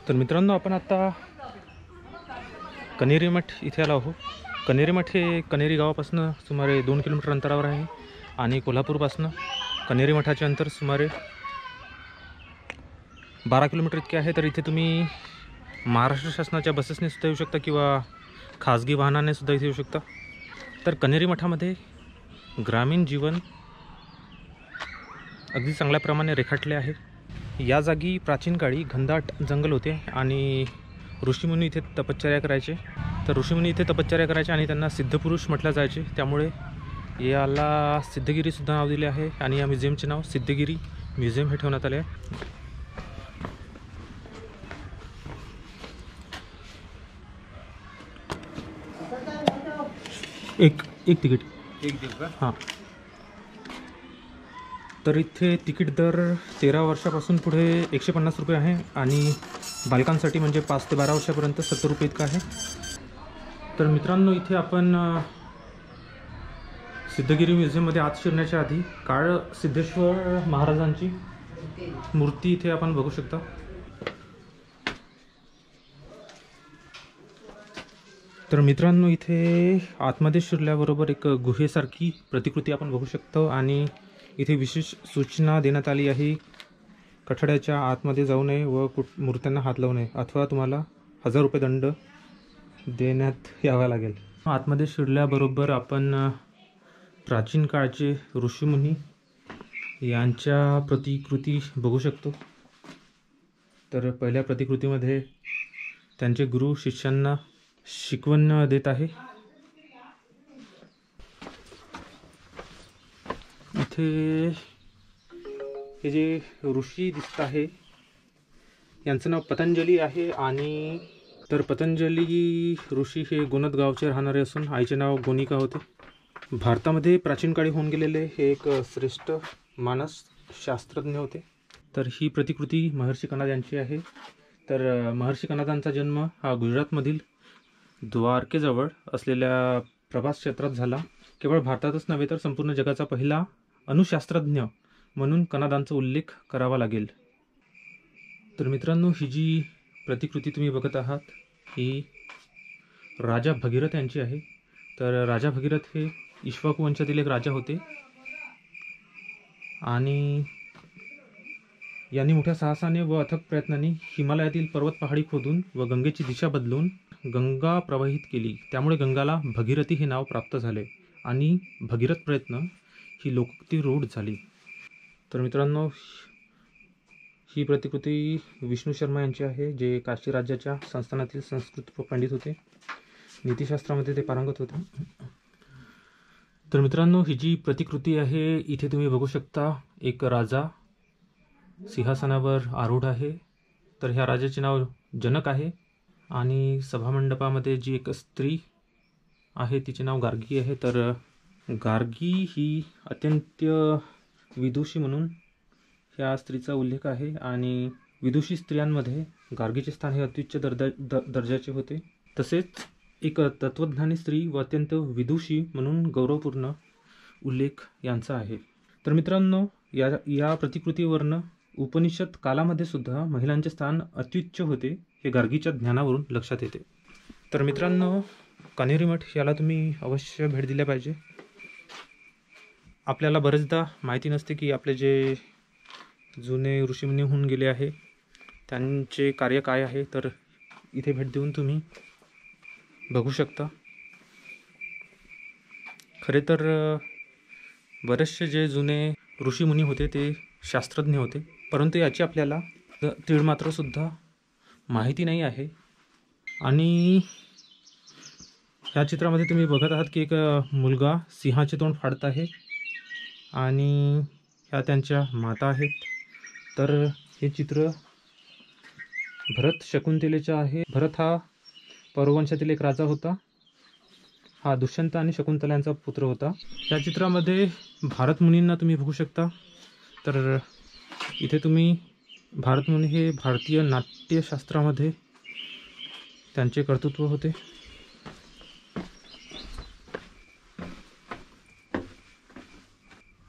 तर मित्रांनो, आपण आता कनेरी मठ इथे आलो आहोत. कनेरी मठ हे कनेरी गावापासून सुमारे 2 किलोमीटर अंतरावर आहे आणि कोल्हापूरपासून कनेरी मठाचे अंतर सुमारे 12 किलोमीटर इतके आहे. तर इथे तुम्ही महाराष्ट्र शासनाच्या बसेसने सुद्धा येऊ शकता किंवा खाजगी वाहनाने सुद्धा इथे येऊ शकता. तर कनेरी मठामध्ये ग्रामीण जीवन अगदी चांगल्या प्रमाणे रेखाटले आहे. या जागी प्राचीन काळी घनदाट जंगल होते आणि ऋषीमुनी इथे तपश्चर्या करायचे. तर ऋषीमुनी इथे तपश्चर्या करायचे आणि त्यांना सिद्धपुरुष म्हटले जायचे. त्यामुळे याला सिद्धगिरीसुद्धा नाव दिले आहे आणि या म्युझियमचे नाव सिद्धगिरी म्युझियम हे ठेवण्यात आले आहे. एक तिकीट हां. तर इथे तिकीट दर 13 वर्षापासून पुढे 150 रुपये आहे आणि बालकांसाठी म्हणजे 5 ते 12 वर्षापर्यंत 70 रुपये इतका आहे. तर मित्रांनो, इथे आपण सिद्धगिरी म्युझियममध्ये आत शिरण्याच्या आधी काळ सिद्धेश्वर महाराजांची मूर्ती इथे आपण बघू शकता. तर मित्रांनो, इथे आतमध्ये शिरल्याबरोबर एक गुहेसारखी प्रतिकृती आपण बघू शकतो आणि इथे विशेष सूचना देण्यात आली आहे. कठड्याच्या आतमध्ये जाऊ नये व मूर्त्यांना हात लावू नये अथवा तुम्हाला 1000 रुपये दंड देण्यात यावा लागेल. आतमध्ये शिरल्याबरोबर आपण प्राचीन काळचे ऋषीमुनी यांच्या प्रतिकृती बघू शकतो. तर पहिल्या प्रतिकृतीमध्ये त्यांचे गुरु शिष्यांना शिकवण देत आहे. इथे हे जे ऋषी दिसत आहे यांचं नाव पतंजली आहे आणि तर पतंजली ऋषी हे गोनद गावचे राहणारे असून आईचे नाव गोनिका होते. भारतामध्ये प्राचीन काळी होऊन गेलेले हे एक श्रेष्ठ मानस शास्त्रज्ञ होते. तर ही प्रतिकृती महर्षी कनाद यांची आहे. तर महर्षी कनादांचा जन्म हा गुजरातमधील द्वारकेजवळ असलेल्या प्रभास क्षेत्रात झाला. केवळ भारतातच नव्हे तर संपूर्ण जगाचा पहिला अणुशास्त्रज्ञ म्हणून कनादांचा उल्लेख करावा लागेल. तर मित्रांनो, ही जी प्रतिकृती तुम्ही बघत आहात ही राजा भगीरथ यांची आहे. तर राजा भगीरथ हे इक्ष्वाकू वंशातील एक राजा होते आणि यांनी मोठ्या साहसाने व अथक प्रयत्नांनी हिमालयातील पर्वत पहाडी खोदून व गंगेची दिशा बदलून गंगा प्रवाहित केली. त्यामुळे गंगाला भगीरथी हे नाव प्राप्त झाले आणि भगीरथ प्रयत्न ही लोकोक्ती रूढ झाली. तर मित्रांनो, ही प्रतिकृती विष्णू शर्मा यांची आहे, जे काशी राज्याच्या संस्थानातील संस्कृत पंडित होते. नीतिशास्त्रामध्ये ते पारंगत होते. तर मित्रांनो, ही जी प्रतिकृती आहे इथे तुम्ही बघू शकता एक राजा सिंहासनावर आरूढ आहे. तर ह्या राजाचे नाव जनक आहे आणि सभामंडपामध्ये जी एक स्त्री आहे तिचे नाव गार्गी आहे. तर गार्गी ही अत्यंत विदुषी म्हणून ह्या स्त्रीचा उल्लेख आहे आणि विदुषी स्त्रियांमध्ये गार्गीचे स्थान हे अत्युच्च दर्जाचे होते. तसेच एक तत्वज्ञानी स्त्री व अत्यंत विदुषी म्हणून गौरवपूर्ण उल्लेख यांचा आहे. तर मित्रांनो, या प्रतिकृतीवरनं उपनिषद कालामध्ये सुद्धा महिलांचे स्थान अत्युच्च होते हे गार्गीच्या ज्ञानावरून लक्षात येते. तर मित्रांनो, कनेरी मठ याला तुम्ही अवश्य भेट दिल्या पाहिजे. आपल्याला बरेचदा माहिती नसते की आपले जे जुने ऋषीमुनी होऊन गेले आहे त्यांचे कार्य काय आहे. तर इथे भेट देऊन तुम्ही बघू शकता. खरे तर बरेचसे जे जुने ऋषीमुनी होते ते शास्त्रज्ञ होते, परंतु याची आपल्याला तीळमात्रसुद्धा माहिती नाही आहे. आणि ह्या चित्रामध्ये तुम्ही बघत आहात की एक मुलगा सिंहाचे तोंड फाडत आहे आणि ह्या त्यांच्या माता आहेत. तर हे चित्र भरत शकुंतलेचे आहे. भरत हा पौरवंशातील एक राजा होता. हा दुष्यंत आणि शकुंतला यांचा पुत्र होता. या चित्रामध्ये भारत मुनींना तुम्ही बघू शकता. तर इथे तुम्ही भारत मुनी हे भारतीय नाट्यशास्त्रामध्ये त्यांचे कर्तृत्व होते.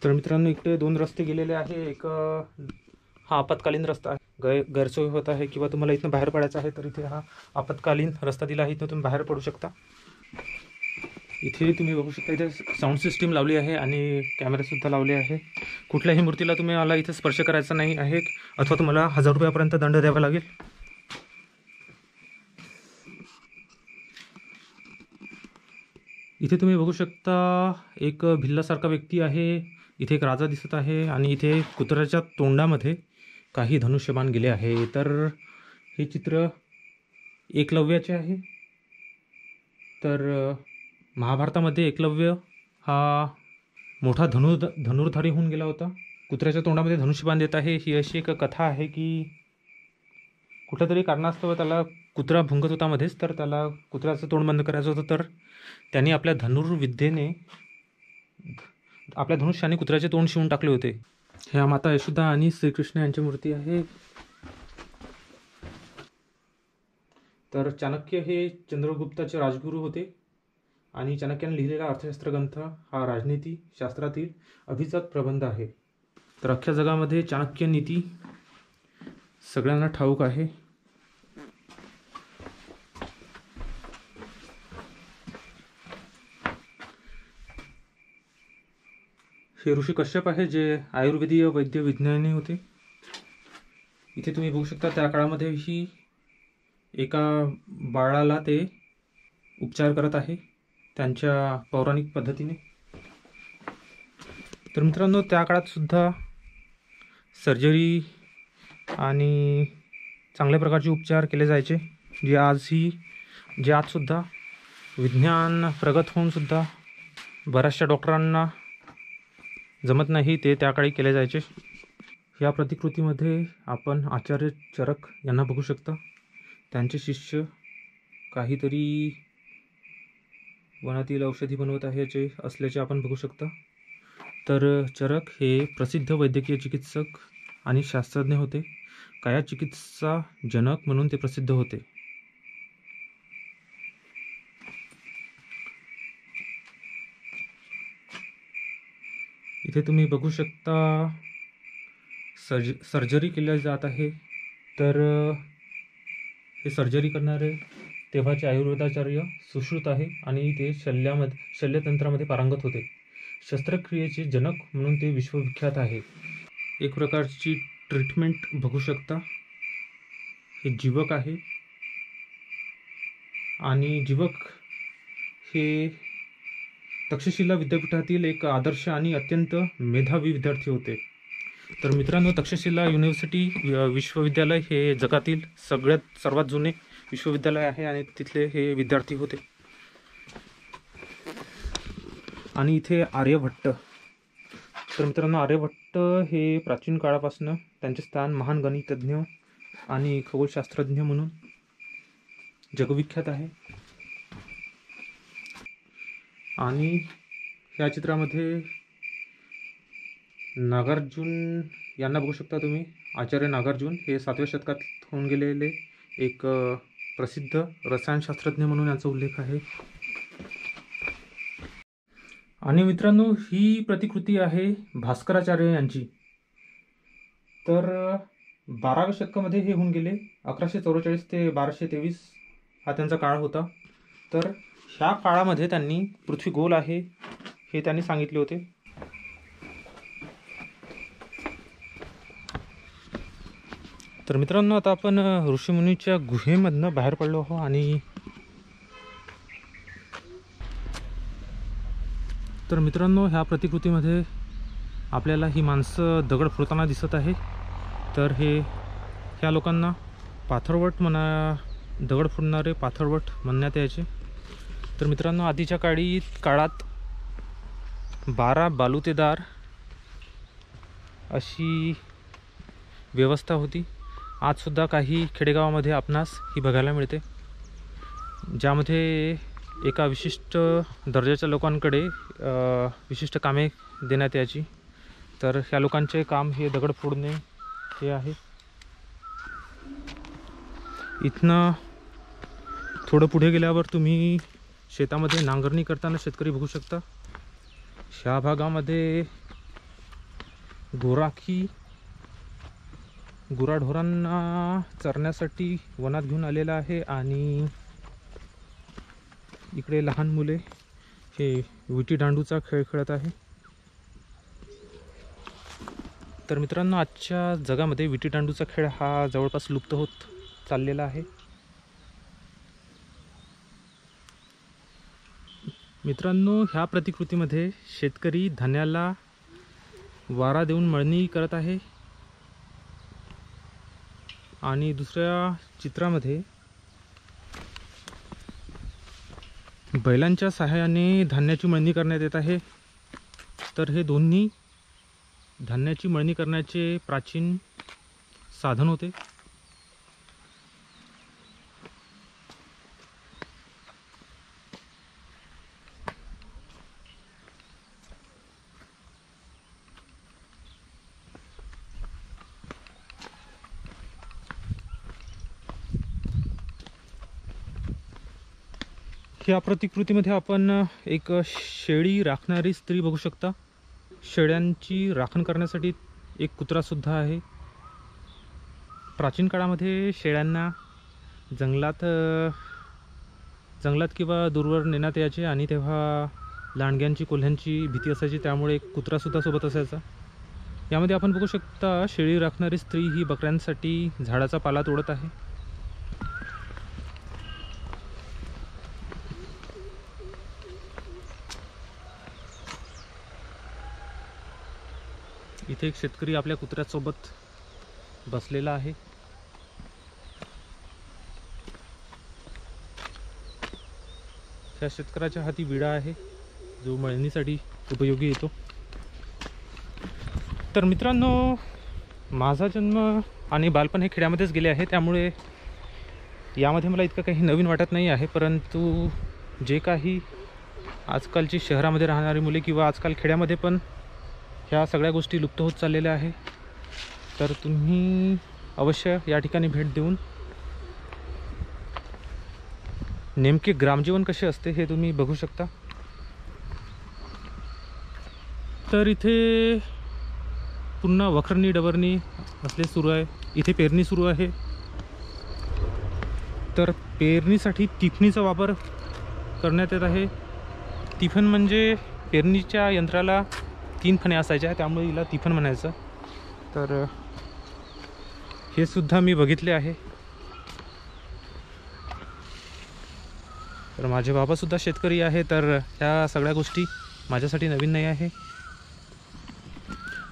तर मित्रांनो, इकडे 2 रस्ते गेलेले आहे. एक हा आपत्कालीन रस्ता आहे गैरसोय होत आहे किंवा तुम्हाला इथून बाहेर पडायचं आहे तर इथे हा आपत्कालीन रस्ता दिला आहे, इथून तुम्ही बाहेर पडू शकता. इथे तुम्ही बघू शकता इथे साऊंड सिस्टीम लावली आहे आणि कॅमेरासुद्धा लावले आहे. कुठल्याही मूर्तीला तुम्ही मला इथे स्पर्श करायचा नाही आहे अथवा तुम्हाला 1000 रुपयापर्यंत दंड द्यावा लागेल. इथे तुम्ही बघू शकता एक भिल्लासारखा व्यक्ती आहे, इथे एक राजा दिसत आहे आणि इथे कुत्र्याच्या तोंडामध्ये काही धनुष्यबाण गेले आहे. तर हे चित्र एकलव्याचे आहे. तर महाभारतामध्ये एकलव्य हा मोठा धनुर्धारी होऊन गेला होता. कुत्र्याच्या तोंडामध्ये धनुष्यबाण देत आहे. ही अशी एक कथा आहे की कुठल्या तरी कारणास्तव त्याला कुत्रा भुंकत होता मध्येच, तर त्याला कुत्र्याचं तोंड बंद करायचं होतं, तर त्यांनी आपल्या धनुर्विद्येने आपल्या धनुष्याने कुत्र्याचे तोंड शिवून टाकले होते. ह्या माता यशोदा आणि श्रीकृष्ण यांची मूर्ती आहे. तर चाणक्य हे चंद्रगुप्ताचे राजगुरू होते आणि चाणक्याने लिहिलेला अर्थशास्त्र ग्रंथ हा राजनीती शास्त्रातील अभिजात प्रबंध आहे. तर अख्ख्या जगामध्ये चाणक्य नीती सगळ्यांना ठाऊक आहे. हे ऋषी कश्यप आहे जे आयुर्वेदीय वैद्य विज्ञानी होते. इथे तुम्ही बघू शकता त्या काळामध्ये ही एका बाळाला ते उपचार करत आहे त्यांच्या पौराणिक पद्धतीने. तर मित्रांनो त्या काळात सुद्धा सर्जरी आणि चांगल्या प्रकारचे उपचार केले जायचे, जे आजसुद्धा विज्ञान प्रगत होऊन सुद्धा बऱ्याचशा डॉक्टरांना जमत नाही ते त्या काळी केले जायचे. या प्रतिकृतीमध्ये आपण आचार्य चरक यांना बघू शकता. त्यांचे शिष्य काहीतरी वनातील औषधी बनवत आहे असल्याचे आपण बघू शकता. तर चरक हे प्रसिद्ध वैद्यकीय चिकित्सक आणि शास्त्रज्ञ होते. काया चिकित्सा जनक म्हणून ते प्रसिद्ध होते. इथे तुम्ही बघू शकता सर्जरी केली जात आहे. तर हे सर्जरी करणारे तेव्हाचे आयुर्वेदाचार्य सुश्रुत आहे आणि ते शल्यतंत्रामध्ये पारंगत होते. शस्त्रक्रियेचे जनक म्हणून ते विश्वविख्यात आहे. एक प्रकारची ट्रीटमेंट बघू शकता. हे जीवक आहे आणि जीवक हे तक्षशिला विद्यापीठातील एक आदर्श आणि अत्यंत मेधावी विद्यार्थी होते. तर मित्रांनो तक्षशिला युनिव्हर्सिटी विश्वविद्यालय हे जगातील सर्वात जुने विश्वविद्यालय आहे आणि तिथले हे विद्यार्थी होते. आणि इथे आर्यभट्ट. तर मित्रांनो आर्यभट्ट हे प्राचीन काळापासून त्यांचे स्थान महान गणितज्ञ आणि खगोलशास्त्रज्ञ म्हणून जगविख्यात आहे. आणि ह्या चित्रामध्ये नागार्जुन यांना बघू शकता तुम्ही. आचार्य नागार्जुन हे 7व्या शतकात होऊन गेलेले एक प्रसिद्ध रसायनशास्त्रज्ञ म्हणून याचा उल्लेख आहे. आणि मित्रांनो ही प्रतिकृती आहे भास्कराचार्य यांची. तर 12व्या शतकामध्ये हे होऊन गेले. 1144 ते 1223 हा त्यांचा काळ होता. तर ह्या काळामध्ये त्यांनी पृथ्वी गोल आहे हे त्यांनी सांगितले होते. तर मित्रांनो आता आपण ऋषीमुनीच्या गुहेमधनं बाहेर पडलो आहो आणि तर मित्रांनो ह्या प्रतिकृतीमध्ये आपल्याला ही माणसं दगड फोडताना दिसत आहे. तर ह्या लोकांना पाथरवट दगड फोडणारे पाथरवट म्हणण्यात यायचे. तर मित्रांनो आधीच्या काळात 12 बालुतेदार अशी व्यवस्था होती. आजसुद्धा काही खेडेगावामध्ये आपणास ही बघायला मिळते, ज्यामध्ये एका विशिष्ट दर्जाच्या लोकांकडे विशिष्ट कामे देण्यात यायची. तर ह्या लोकांचे काम हे दगड फोडणे हे आहे. इथनं थोडं पुढे गेल्यावर तुम्ही शेतामध्ये नांगरणी करताना शेतकरी बघू शकता. ह्या भागामध्ये गोराखी गुराढोरांना चरण्यासाठी वनात घेऊन आलेला आहे आणि इकडे लहान मुले हे विटी दांडूचा खेळ खेळत आहे. तर मित्रांनो, आजच्या जगामध्ये विटी दांडूचा खेळ हा जवळपास लुप्त होत चाललेला आहे. मित्रांनो, ह्या प्रतिकृतीमध्ये शेतकरी धान्याला वारा देऊन मळणी करत आहे आणि दुसऱ्या चित्रामध्ये बैलांच्या सहाय्याने धान्याची मळणी करण्यात येत आहे. तर हे दोन्ही धान्याची मळणी करण्याचे प्राचीन साधन होते. या प्रतिकृतीमध्ये आपण एक शेळी राखणारी स्त्री बघू शकता. शेळ्यांची राखण करण्यासाठी एक कुत्रासुद्धा आहे. प्राचीन काळामध्ये शेळ्यांना जंगलात किंवा दूरवर नेण्यात यायचे आणि तेव्हा लांडग्यांची, कोल्ह्यांची भीती असायची, त्यामुळे एक कुत्रासुद्धा सोबत असायचा. यामध्ये आपण बघू शकता शेळी राखणारी स्त्री ही बकऱ्यांसाठी झाडाचा पाला तोडत आहे. इथे एक शेतकरी आपल्या कुत्र्यासोबत बसलेला आहे. त्या शेतकऱ्याच्या हाती विडा आहे जो मळणीसाठी उपयोगी येतो. तर मित्रांनो, माझा जन्म आणि बालपण हे खेड्यामध्येच गेले आहे, त्यामुळे यामध्ये मला इतकं काही नवीन वाटत नाही आहे. परंतु जे काही आजकालची शहरामध्ये राहणारी मुले किंवा आजकाल खेड्यामध्ये पण ह्या सगळ्या गोष्टी लुप्त होत चाललेल्या आहे. तर तुम्ही अवश्य या ठिकाणी भेट देऊन नेमके ग्रामजीवन कसे असते हे तुम्ही बघू शकता. तर इथे पुन्हा वखरणी डवरणी असले सुरू आहे. इथे पेरणी सुरू आहे. तर पेरणीसाठी तिफणीचा वापर करण्यात येत आहे. तिफण म्हणजे पेरणीच्या यंत्राला 3 फणे असायच्या, त्यामुळे हिला तिफण म्हणायचं. तर हे सुद्धा मी बघितले आहे. तर माझे बाबासुद्धा शेतकरी आहे, तर ह्या सगळ्या गोष्टी माझ्यासाठी नवीन नाही आहे.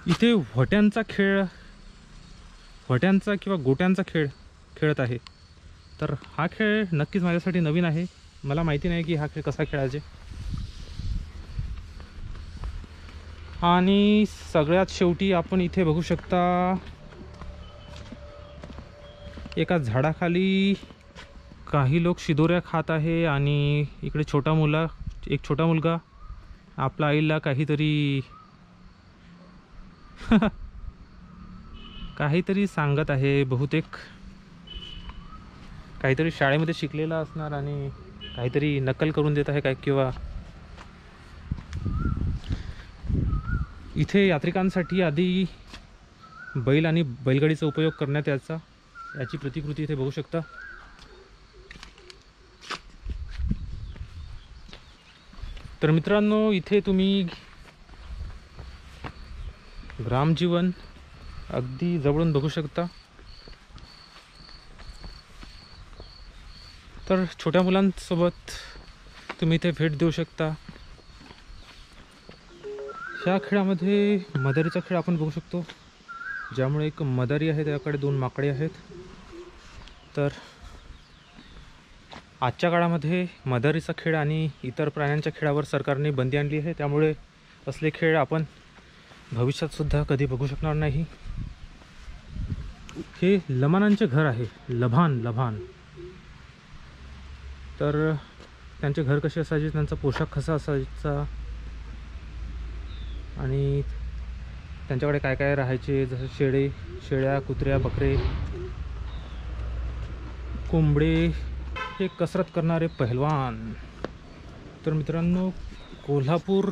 इथे व्हट्यांचा किंवा गोट्यांचा खेळ खेळत आहे. तर हा खेळ नक्कीच माझ्यासाठी नवीन आहे. मला माहिती नाही की हा खेळ कसा खेळायचे. आणि सगळ्यात शेवटी आपण इथे बघू शकता एका झाडाखाली काही लोक शिदोऱ्या खात आहे आणि इकडे एक छोटा मुलगा आपल्या आईला काहीतरी काहीतरी सांगत आहे. बहुतेक काहीतरी शाळेमध्ये शिकलेला असणार आणि काहीतरी नक्कल करून देत आहे काय. किंवा इथे यात्रिकांसाठी आधी बैल आणि बैलगाडीचा उपयोग करण्यात याची प्रतिकृती इथे बघू शकता. तर मित्रांनो, इथे तुम्ही ग्रामजीवन अगदी जवळून बघू शकता. तर छोट्या मुलांसोबत तुम्ही इथे भेट देऊ शकता. ह्या खेळामध्ये मदारीचा खेळ आपण बघू शकतो, ज्यामुळे एक मदारी आहे त्याकडे 2 माकडे आहेत. तर आजच्या काळामध्ये मदारीचा खेळ आणि इतर प्राण्यांच्या खेळावर सरकारने बंदी आणली आहे, त्यामुळे असले खेळ आपण भविष्यात सुद्धा कधी बघू शकणार नाही. हे लमानांचे घर आहे, लभान. तर त्यांचे घर कसे असायचे, त्यांचा पोशाख कसा असायचा आणि त्यांच्याकडे काय काय राहायचे, जसं शेळ्या, कुत्र्या, बकरे, कोंबडे, हे कसरत करणारे पहिलवान. तर मित्रांनो, कोल्हापूर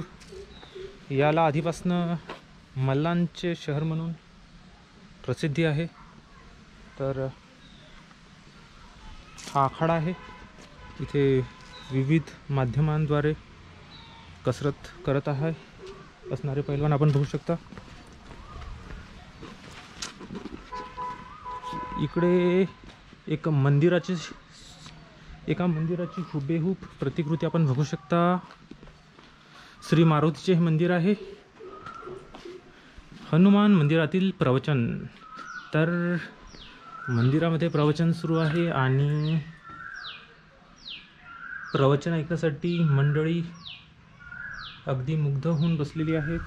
याला आधीपासनं मल्लांचे शहर म्हणून प्रसिद्धी आहे. तर हा आखाडा आहे. इथे विविध माध्यमांद्वारे कसरत करत आहे असणारे पैलवान आपण बघू शकता. इकडे एका मंदिराची हुबेहूब प्रतिकृती आपण बघू शकता. श्री मारुतीचे हे मंदिर आहे. हनुमान मंदिरातील प्रवचन. तर मंदिरामध्ये प्रवचन सुरू आहे आणि प्रवचन ऐकण्यासाठी मंडळी अगदी मुग्ध होऊन बसलेली आहेत.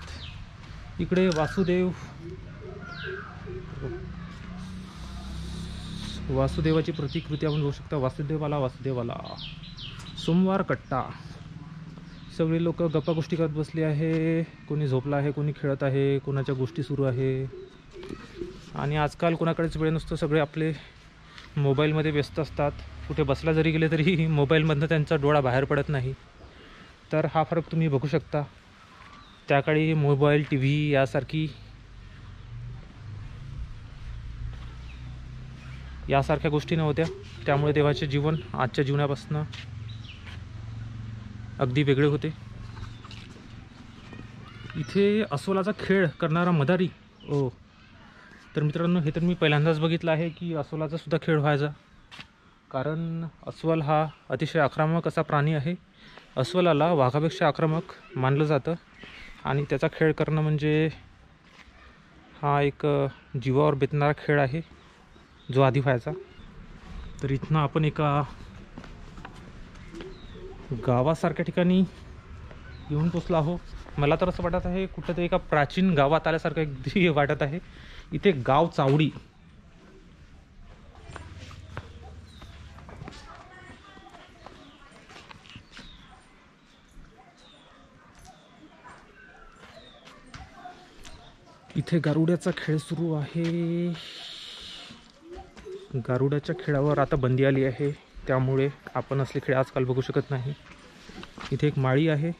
इकडे वासुदेवाची प्रतिकृती आपण बघू शकता. वासुदेवाला सोमवार कट्टा. सगळे लोक गप्पा गोष्टी करत बसले आहे. कोणी झोपला आहे, कोणी खेळत आहे, कोणाच्या गोष्टी सुरू आहे. आणि आजकाल कोणाकडेच वेळ नसतो. सगळे आपले मोबाईलमध्ये व्यस्त असतात. कुठे बसला जरी गेले तरी मोबाईलमधनं त्यांचा डोळा बाहेर पडत नाही. तर हा फरक तुम्ही बघू शकता. त्याकाळी मोबाईल, टी व्ही यासारख्या गोष्टी नव्हत्या. त्यामुळे देवाचे जीवन आजच्या जीवनापासून अगदी वेगळे होते. इथे अस्वलाचा खेळ करणारा मदारी. तर मित्रांनो, हे तर मी पहिल्यांदाच बघितलं आहे की अस्वलाचा सुद्धा खेळ व्हायचा. कारण अस्वल हा अतिशय आक्रमक असा प्राणी आहे. अस्वलाला वाघापेक्षा आक्रमक मानलं जातं आणि त्याचा खेळ करणं म्हणजे हा एक जीवावर बेतणारा खेळ आहे जो आधी व्हायचा. तर इथनं आपण एका गावासारख्या ठिकाणी येऊन पोचलो आहो. मला तर असं वाटत आहे कुठंतरी एका प्राचीन गावात आल्यासारखं अगदी वाटत आहे. इथे गाव चावडी. इथे गारुड्याचा खेळ सुरू आहे. गारुड्याच्या खेळावर आता बंदी आली आहे, त्यामुळे आपण असले खेळ आजकाल बघू शकत नाही. इथे एक माळी आहे.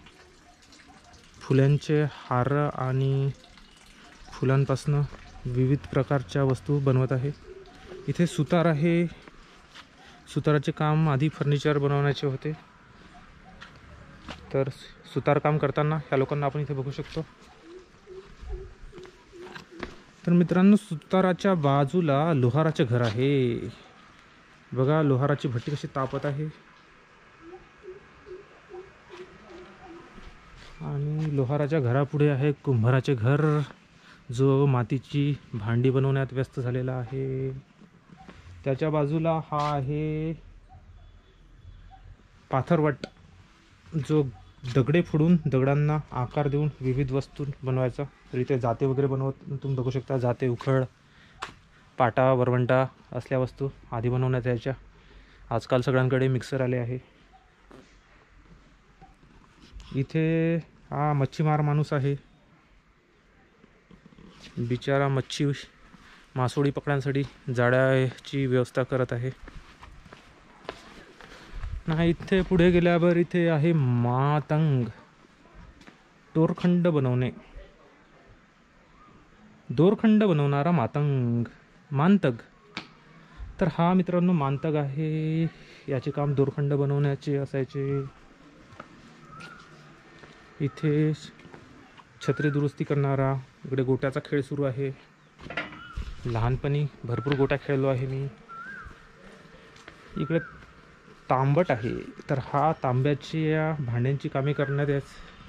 फुलांचे हार आणि फुलांपासून विविध प्रकारच्या वस्तू बनवत आहे. इथे सुतार आहे. सुताराचे काम आधी फर्निचर बनवण्याचे होते. तर सुतार काम करताना ह्या लोकांना आपण इथे बघू शकतो. तर मित्रांनो, सुताराच्या बाजूला लोहाराचे घर आहे. बघा लोहाराची भट्टी कशी तापत आहे. आणि लोहाराच्या घरापुढे आहे कुंभाराचे घर, जो मातीची भांडी बनवण्यात व्यस्त झालेला आहे. त्याच्या बाजूला हा आहे पाथरवट, जो दगडे फोडून दगडांना आकार देऊन विविध वस्तू बनवायचा. तर इथे जाते वगैरे बनवत तुम्ही बघू शकता. जाते, उखळ, पाटा, वरवंटा असल्या वस्तू आधी बनवण्यात यायच्या. आजकाल सगळ्यांकडे मिक्सर आले आहे. इथे हा मच्छीमार माणूस आहे. बिचारा मासोळी पकडण्यासाठी जाळ्याची व्यवस्था करत आहे. नाही, इथे पुढे गेल्यावर इथे आहे मातंग, दोरखंड बनवणारा मांतग. तर हा मित्रांनो मांतग आहे. याचे काम दोरखंड बनवण्याचे असायचे. इथे छत्री दुरुस्ती करणारा. इकडे गोट्याचा खेळ सुरू आहे. लहानपणी भरपूर गोट्या खेळलो आहे मी. इकडे तांबट आहे. तर हा तांब्याच्या भांड्यांची कामे करण्यात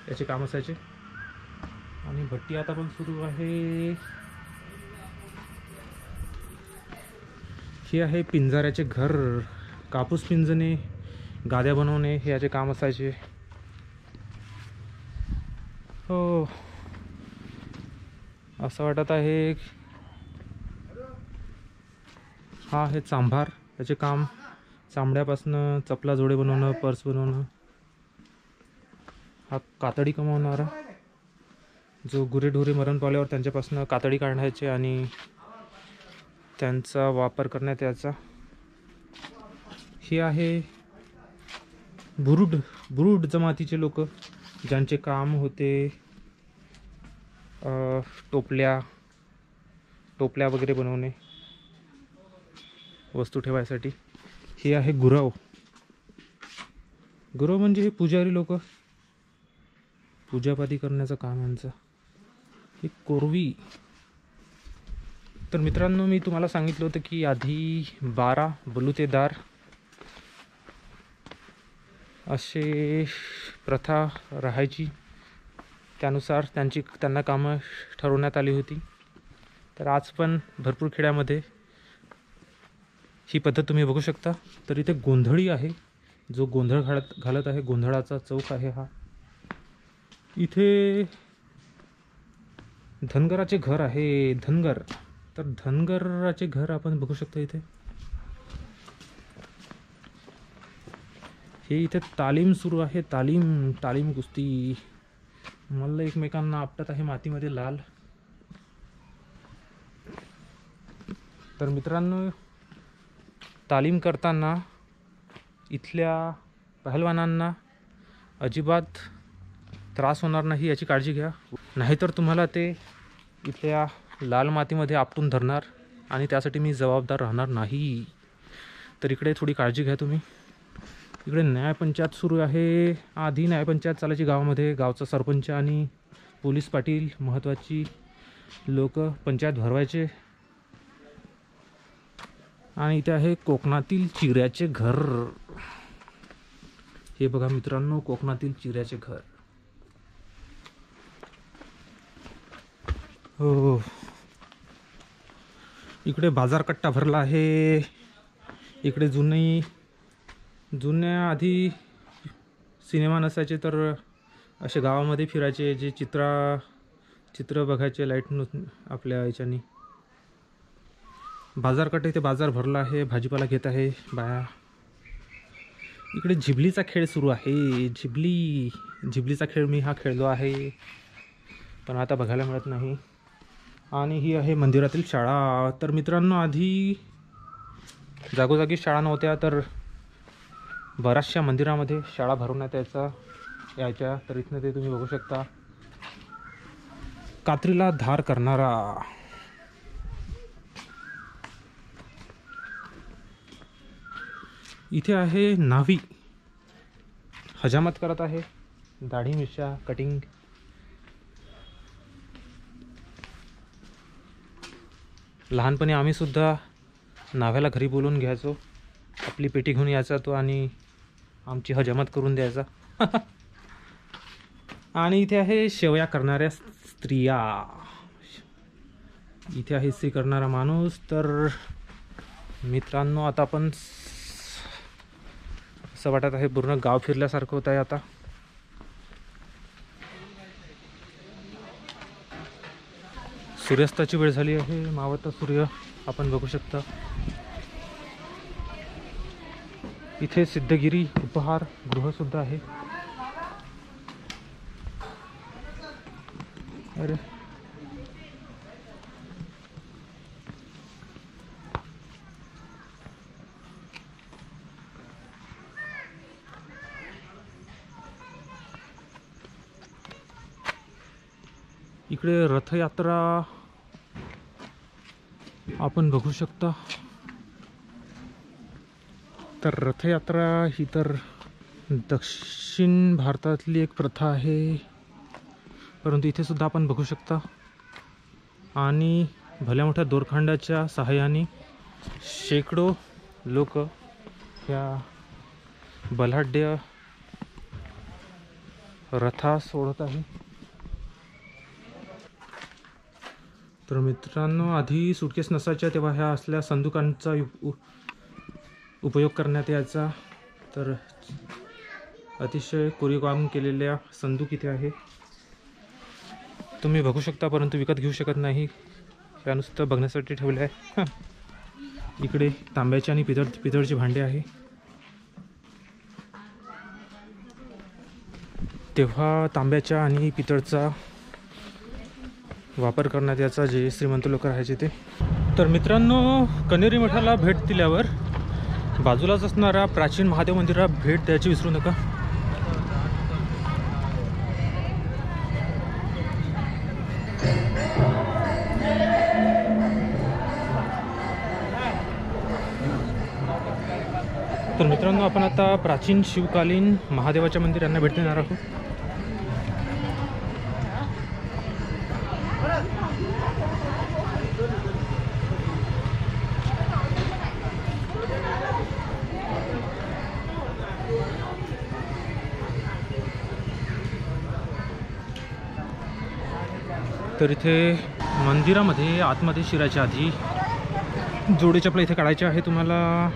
याचे काम असायचे. आणि भट्टी आता पण सुरू आहे. हे आहे पिंजाऱ्याचे घर. कापूस पिंजणे, गाद्या बनवणे हे याचे काम असायचे. हो, असं वाटत आहे. हा आहे चांभार. याचे काम चांबड्यापासून चपला जोडे बनवणं, पर्स बनवणं. हा कातडी कमावणारा, जो गुरेढोरे मरण पावल्यावर त्यांच्यापासून कातडी काढायचे आणि त्यांचा वापर करण्यात यायचा. हे आहे बुरुड जमातीचे लोक, ज्यांचे काम होते टोपल्या वगैरे बनवणे. वस्तू ठेवायसाठी. हे आहे गुरव. गुरव म्हणजे हे पुजारी लोक, पूजापाती करण्याचं काम यांचं. ही कोरवी. तर मित्रांनो, मी तुम्हाला सांगितलं होतं की आधी 12 बलुतेदार असे प्रथा राहायची. त्यानुसार त्यांना कामं ठरवण्यात आली होती. तर आज पण भरपूर खेड्यामध्ये ही पद्धत तुम्ही बघू शकता. तर इथे गोंधळी आहे, जो गोंधळ घालत आहे. गोंधळाचा चौक आहे हा. इथे धनगराचे घर आहे. धनगर. तर धनगराचे घर आपण बघू शकतो इथे. हे इथे तालीम सुरू आहे. तालीम कुस्ती. मल्ल एकमेकांना आपटत आहे मातीमध्ये लाल. तर मित्रांनो, तालीम करताना इथल्या पहलवानांना अजिबात त्रास होणार नाही याची काळजी घ्या. नाहीतर तुम्हाला ते इथल्या लाल मातीमध्ये आपटून धरणार आणि त्यासाठी मी जबाबदार राहणार नाही. तर इकडे थोडी काळजी घ्या तुम्ही. इकडे न्यायपंचायत सुरू आहे. आधी न्यायपंचायत चालायची गावामध्ये. गावचा सरपंच आणि पोलीस पाटील महत्त्वाची लोक पंचायत भरवायचे. आणि इथे आहे कोकणातील चिऱ्याचे घर. हे बघा मित्रांनो, कोकणातील चिऱ्याचे घर. हो, इकडे बाजारकट्टा भरला आहे. इकडे जुन्या आधी सिनेमा नसायचे तर असे गावामध्ये फिरायचे, जे चित्र बघायचे लाईट आपल्या याच्यानी. बाजारकट्टा इथे बाजार भरला आहे. भाजीपाला घेत आहे बाया. इकडे झिबलीचा खेळ सुरू आहे. झिबलीचा खेळ मी हा खेळलो आहे, पण आता बघायला मिळत नाही. आणि ही आहे मंदिरातील शाळा. तर मित्रांनो, आधी जागोजागी शाळा नव्हत्या, तर बऱ्याचशा मंदिरामध्ये शाळा भरवण्यात यायच्या. तर इथनं ते तुम्ही बघू शकता. कात्रीला धार करणारा. इथे आहे न्हावी. हजामत करत आहे. दाढी मिशा कटिंग. लहानपणी आम्ही सुद्धा न्हाव्याला घरी बोलून घ्यायचो. आपली पेटी घेऊन यायचा तो आणि आमची हजामत करून द्यायचा. आणि इथे आहे शेवया करणाऱ्या स्त्रिया. इथे आहे इस्त्री करणारा माणूस. तर मित्रांनो, आता आपण असं वाटत आहे पूर्ण गाव फिरल्यासारखं होत आहे. आता सूर्यास्ताची वेळ झाली आहे. मावळता सूर्य आपण बघू शकता. इथे सिद्धगिरी उपहार गृह सुद्धा आहे. अरे, इकडे रथयात्रा आपण बघू शकता. तर रथयात्रा ही तर दक्षिण भारतातली एक प्रथा आहे, परंतु इथे सुद्धा आपण बघू शकता. आणि भल्या मोठ्या दोरखंडाच्या सहाय्याने शेकडो लोक ह्या बलाढ्य रथा सोडत आहे. तर मित्रांनो, आधी सुटकेस नसायच्या तेव्हा ह्या असल्या संदुकांचा उपयोग करण्यात यायचा. तर अतिशय कोरीव काम केलेल्या संदूक इथे आहे, तुम्ही बघू शकता, परंतु विकत घेऊ शकत नाही. या नुसतं बघण्यासाठी ठेवलं आहे. इकडे तांब्याचे आणि पितळचे भांडे आहे. तेव्हा तांब्याच्या आणि पितळचा वापर करण्यात याचा, जे श्रीमंत लोक राहायचे ते. तर मित्रांनो, कण्हेरी मठाला भेट दिल्यावर बाजूलाच असणाऱ्या प्राचीन महादेव मंदिराला भेट द्यायची विसरू नका. तर मित्रांनो, आपण आता प्राचीन शिवकालीन महादेवाच्या मंदिरांना भेट देणार आहोत. तर इथे मंदिरामध्ये आतमध्ये शिरायच्या आधी जोडी चपला इथे काढायचे आहे तुम्हाला.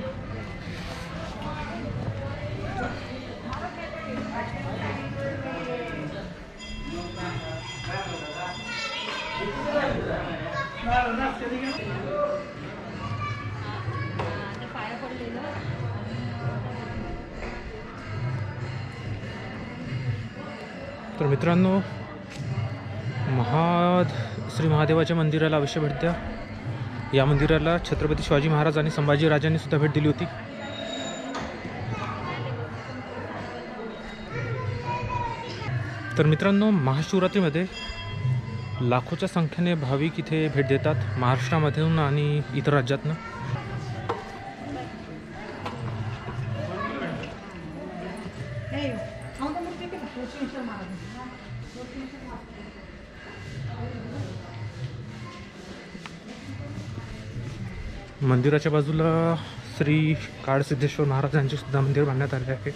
तर मित्रांनो, श्री महादेवाच्या मंदिराला अवश्य भेट द्या. या मंदिराला छत्रपती शिवाजी महाराज आणि संभाजी राजांनी सुद्धा भेट दिली होती. तर मित्रांनो, महाशिवरात्रीमध्ये लाखोच्या संख्येने भाविक इथे भेट देतात, महाराष्ट्रामधून आणि इतर राज्यातून. मंदिराच्या बाजूला श्री काळसिद्धेश्वर महाराजांचे सुद्धा मंदिर बांधण्यात आले आहे.